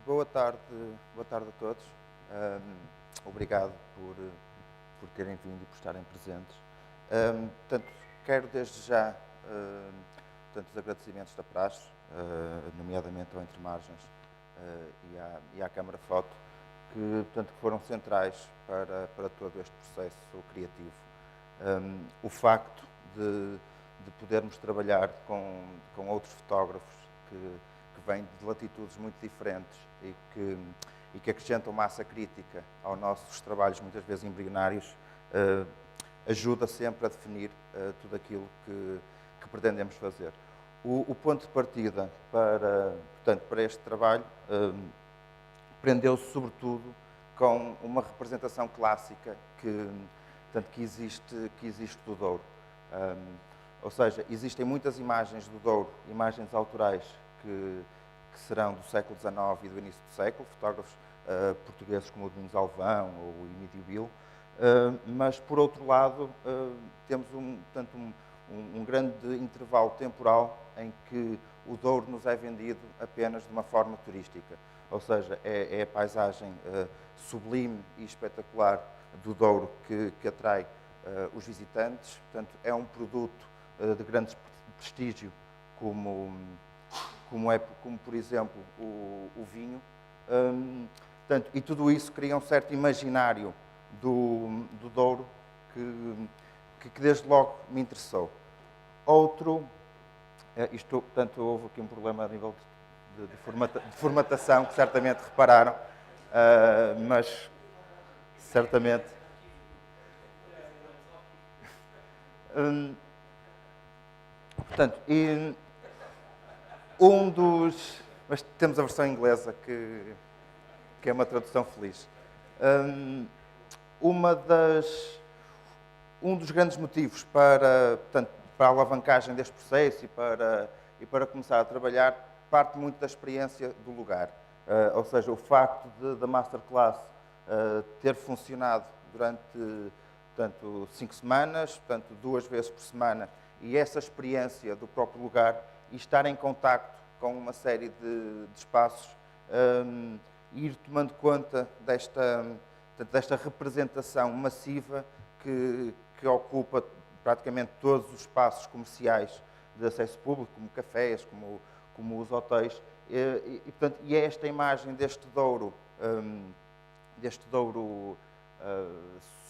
Boa tarde a todos. Obrigado por terem vindo e por estarem presentes. Portanto, quero desde já os agradecimentos da praxe, nomeadamente ao Entre Margens e à Câmara Foto, que foram centrais para todo este processo criativo. O facto de podermos trabalhar com outros fotógrafos que vêm de latitudes muito diferentes e que acrescentam massa crítica aos nossos trabalhos, muitas vezes embrionários, ajuda sempre a definir tudo aquilo que pretendemos fazer. O ponto de partida para este trabalho prendeu-se sobretudo com uma representação clássica que existe do Douro. Ou seja, existem muitas imagens do Douro, imagens autorais que serão do século XIX e do início do século, fotógrafos portugueses como o Domingos Alvão ou o Emílio Bil, mas, por outro lado, temos um grande intervalo temporal em que o Douro nos é vendido apenas de uma forma turística. Ou seja, é a paisagem sublime e espetacular do Douro que atrai os visitantes. Portanto, é um produto de grande prestígio, como, por exemplo, o vinho. E tudo isso cria um certo imaginário do Douro que desde logo me interessou. Houve aqui um problema a nível de formatação, que certamente repararam, mas certamente... Mas temos a versão inglesa, que é uma tradução feliz. Um dos grandes motivos para, portanto, para a alavancagem deste processo e para começar a trabalhar parte muito da experiência do lugar. Ou seja, o facto da Masterclass ter funcionado durante, portanto, 5 semanas, portanto, 2 vezes por semana, e essa experiência do próprio lugar e estar em contacto com uma série de espaços, e ir tomando conta desta representação massiva que ocupa praticamente todos os espaços comerciais de acesso público, como cafés, como os hotéis, portanto, é esta imagem deste Douro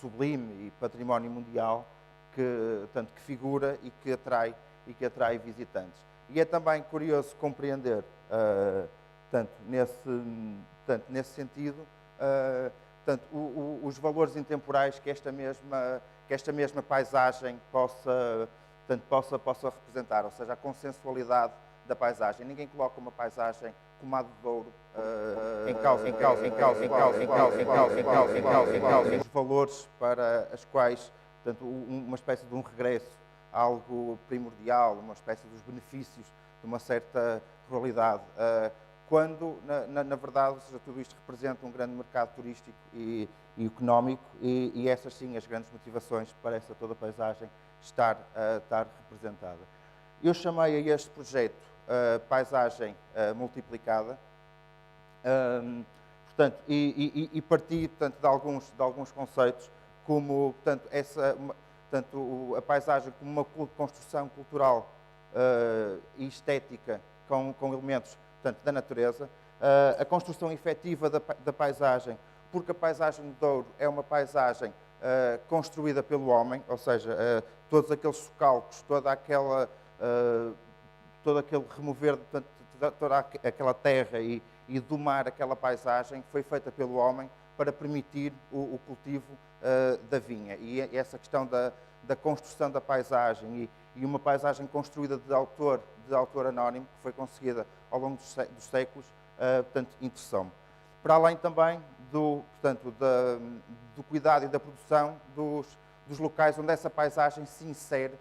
sublime e património mundial que figura e que atrai visitantes. E é também curioso compreender, nesse sentido, os valores intemporais que esta mesma paisagem possa representar, ou seja, a consensualidade da paisagem. Ninguém coloca uma paisagem como a do Douro em causa os valores para as quais, portanto, uma espécie de um regresso a algo primordial, uma espécie dos benefícios de uma certa ruralidade, quando, na verdade, ou seja, tudo isto representa um grande mercado turístico e económico, e essas sim as grandes motivações para essa toda a paisagem estar representada. Eu chamei a este projeto Paisagem Multiplicada, portanto, e parti, portanto, de alguns conceitos, como, portanto, a paisagem como uma construção cultural e estética com elementos, portanto, da natureza, a construção efetiva da paisagem, porque a paisagem do Douro é uma paisagem construída pelo homem, ou seja, todos aqueles socalcos, todo aquele remover, portanto, toda aquela terra e domar aquela paisagem foi feita pelo homem para permitir o cultivo da vinha. E essa questão da construção da paisagem e uma paisagem construída de autor anónimo, que foi conseguida ao longo dos séculos, portanto, interessou-me. Para além também do cuidado e da produção dos locais onde essa paisagem se insere,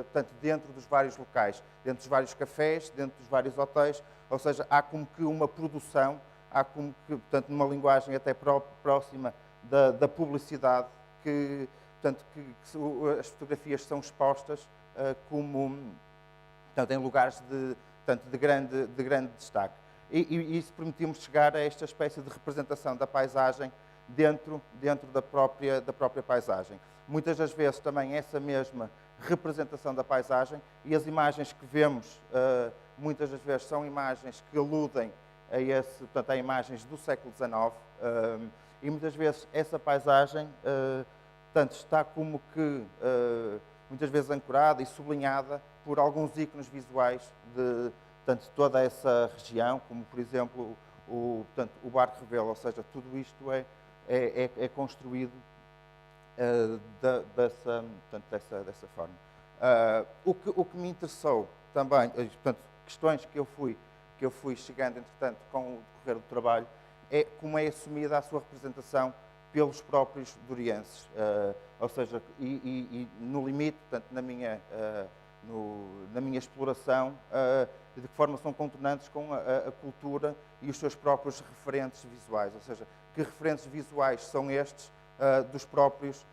portanto, dentro dos vários locais, dentro dos vários cafés, dentro dos vários hotéis, ou seja, há como que uma produção, há como que, portanto, numa linguagem até próxima da publicidade, portanto, que as fotografias são expostas como, portanto, em lugares de grande destaque. E isso permitiu-me chegar a esta espécie de representação da paisagem dentro da própria paisagem. Muitas das vezes também essa mesma representação da paisagem, e as imagens que vemos muitas das vezes são imagens que aludem a imagens do século XIX, e muitas vezes essa paisagem portanto, está como que muitas vezes ancorada e sublinhada por alguns ícones visuais de toda essa região, como por exemplo o Barco Rebelo, ou seja, tudo isto é construído dessa forma. O que me interessou também, portanto, questões que eu fui chegando, entretanto, com o decorrer do trabalho, é como é assumida a sua representação pelos próprios dorienses, ou seja, e no limite, portanto, na minha exploração, de que forma são contornantes com a cultura e os seus próprios referentes visuais, ou seja, que referentes visuais são estes dos próprios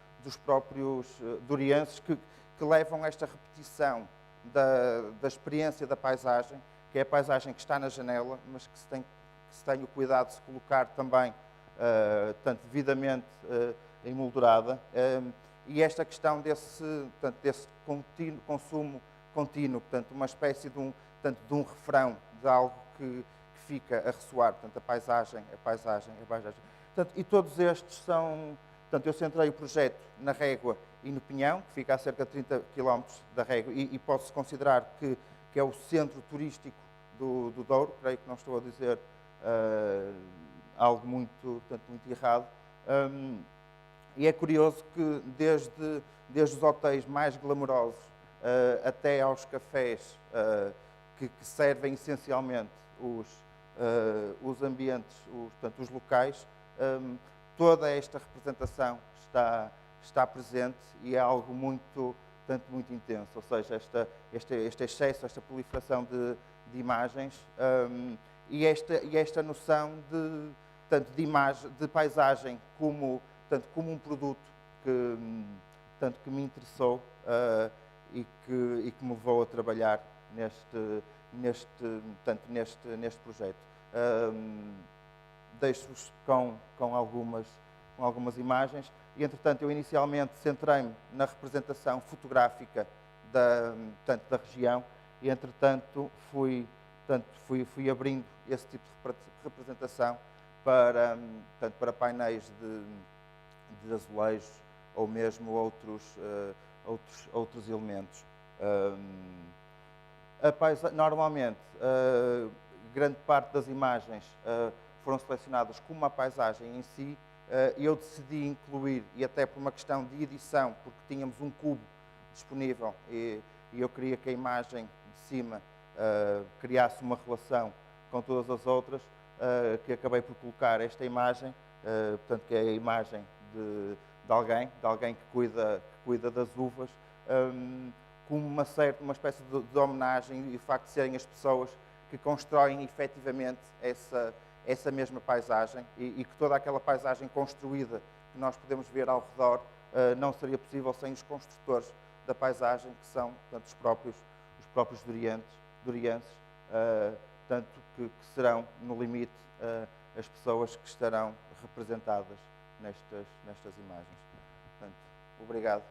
dorienses que levam esta repetição da experiência da paisagem, que é a paisagem que está na janela, mas que se tem o cuidado de se colocar também devidamente emoldurada, e esta questão desse consumo contínuo, portanto, uma espécie de um refrão, de algo que fica a ressoar, portanto, a paisagem. Portanto, e todos estes são... Portanto, eu centrei o projeto na Régua e no Pinhão, que fica a cerca de 30 km da Régua, e posso considerar que é o centro turístico do Douro. Creio que não estou a dizer algo muito errado. E é curioso que desde os hotéis mais glamourosos até aos cafés que servem essencialmente os ambientes, portanto, os locais, toda esta representação está presente e é algo muito intenso, ou seja, este excesso, esta proliferação de imagens e esta noção de, tanto de imagem, de paisagem como um produto que me interessou e que me levou a trabalhar neste projeto. Deixo-vos com algumas imagens e, entretanto, eu inicialmente centrei-me na representação fotográfica da região e, entretanto, fui abrindo esse tipo de representação para painéis de azulejos ou mesmo outros elementos. Normalmente, grande parte das imagens foram selecionadas como a paisagem em si. Eu decidi incluir, e até por uma questão de edição, porque tínhamos um cubo disponível e eu queria que a imagem de cima criasse uma relação com todas as outras, que acabei por colocar esta imagem, portanto, que é a imagem de alguém que cuida das uvas, como uma espécie de homenagem e o facto de serem as pessoas que constroem efetivamente essa mesma paisagem e que toda aquela paisagem construída que nós podemos ver ao redor não seria possível sem os construtores da paisagem, que são, portanto, os próprios dorienses, tanto que serão, no limite, as pessoas que estarão representadas nestas imagens. Portanto, obrigado.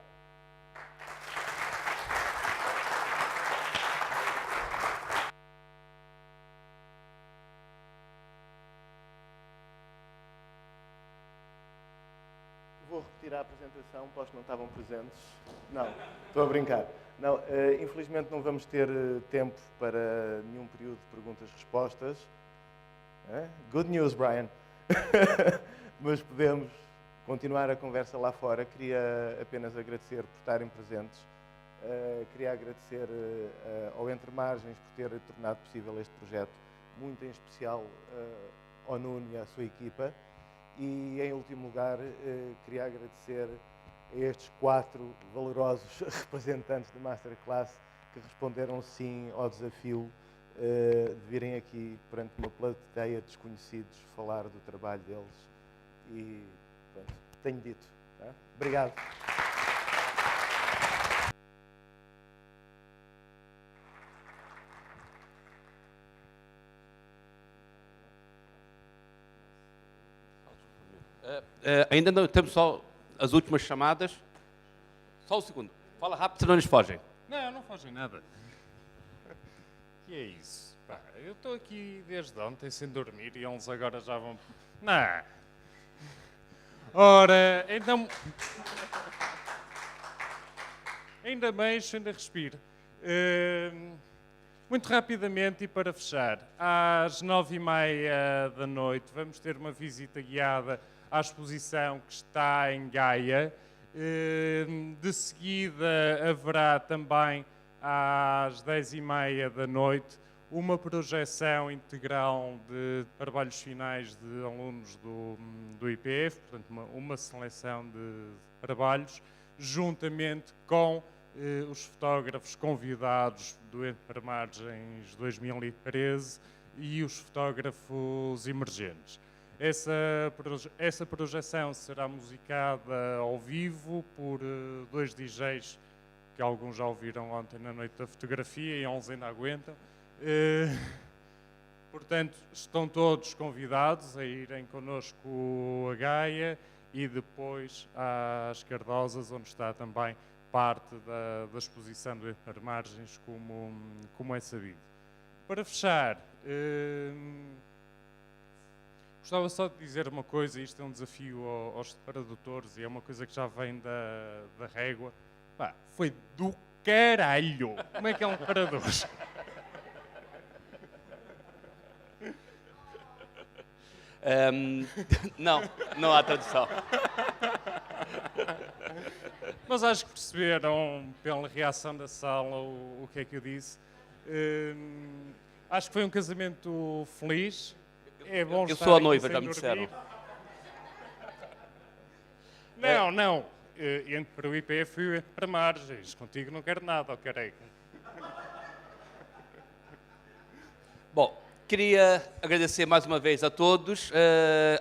Vou repetir a apresentação para os que não estavam presentes. Não, estou a brincar. Não, infelizmente não vamos ter tempo para nenhum período de perguntas-respostas. Good news, Brian. Mas podemos continuar a conversa lá fora. Queria apenas agradecer por estarem presentes. Queria agradecer ao Entre Margens por ter tornado possível este projeto, muito em especial ao Nuno e à sua equipa. E, em último lugar, queria agradecer a estes 4 valorosos representantes da Masterclass que responderam sim ao desafio de virem aqui perante uma plateia de desconhecidos falar do trabalho deles. E, pronto, tenho dito. Tá? Obrigado. Ainda não temos só as últimas chamadas. Só um segundo. Fala rápido, senão eles fogem. Não fogem nada. Que é isso? Pá, eu estou aqui desde ontem sem dormir e eles agora já vão... Não. Ora, então... Ainda mexo, ainda respiro. Muito rapidamente e para fechar, às 9h30 da noite vamos ter uma visita guiada à exposição que está em Gaia. De seguida haverá também às 10h30 da noite uma projeção integral de trabalhos finais de alunos do IPF, portanto uma seleção de trabalhos, juntamente com os fotógrafos convidados do Entre Margens 2013 e os fotógrafos emergentes. Essa projeção será musicada ao vivo por 2 DJs que alguns já ouviram ontem na Noite da Fotografia e uns ainda aguentam. Portanto, estão todos convidados a irem connosco a Gaia e depois às Cardosas, onde está também parte da exposição do Entre Margens, como é sabido. Para fechar, gostava só de dizer uma coisa, isto é um desafio aos tradutores e é uma coisa que já vem da régua. Pá, foi do caralho! Como é que é um parador? Não há tradução. Mas acho que perceberam pela reação da sala o que é que eu disse. Acho que foi um casamento feliz. É bom Eu estar sou a aqui noiva, sem já me dormir. disseram. Não. Entre para o IPF e entre para margens. Contigo não quero nada, ó careca. Bom, queria agradecer mais uma vez a todos.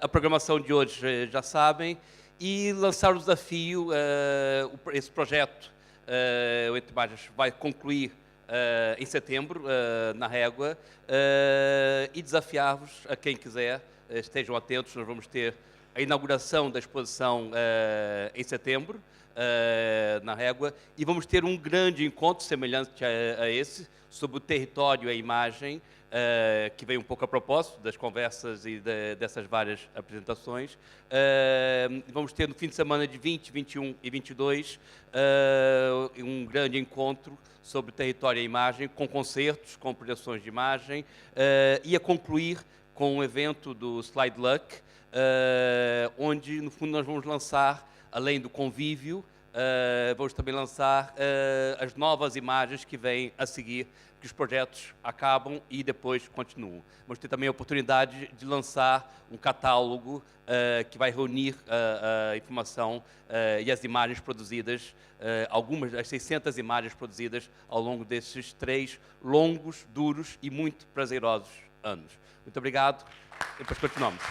A programação de hoje já sabem. E lançar o desafio, esse projeto, o Entre Margens, vai concluir em setembro, na Régua, e desafiar-vos, a quem quiser, estejam atentos, nós vamos ter a inauguração da exposição em setembro, na Régua, e vamos ter um grande encontro semelhante a esse, sobre o território e a imagem, que veio um pouco a propósito das conversas e dessas várias apresentações. Vamos ter no fim de semana de 20, 21 e 22 um grande encontro sobre território e imagem, com concertos, com projeções de imagem, e a concluir com um evento do Slide Luck, onde, no fundo, nós vamos lançar, além do convívio, vamos também lançar as novas imagens que vêm a seguir, que os projetos acabam e depois continuam. Vamos ter também a oportunidade de lançar um catálogo que vai reunir a informação e as imagens produzidas, algumas das 600 imagens produzidas ao longo desses 3 longos, duros e muito prazerosos anos. Muito obrigado e depois continuamos.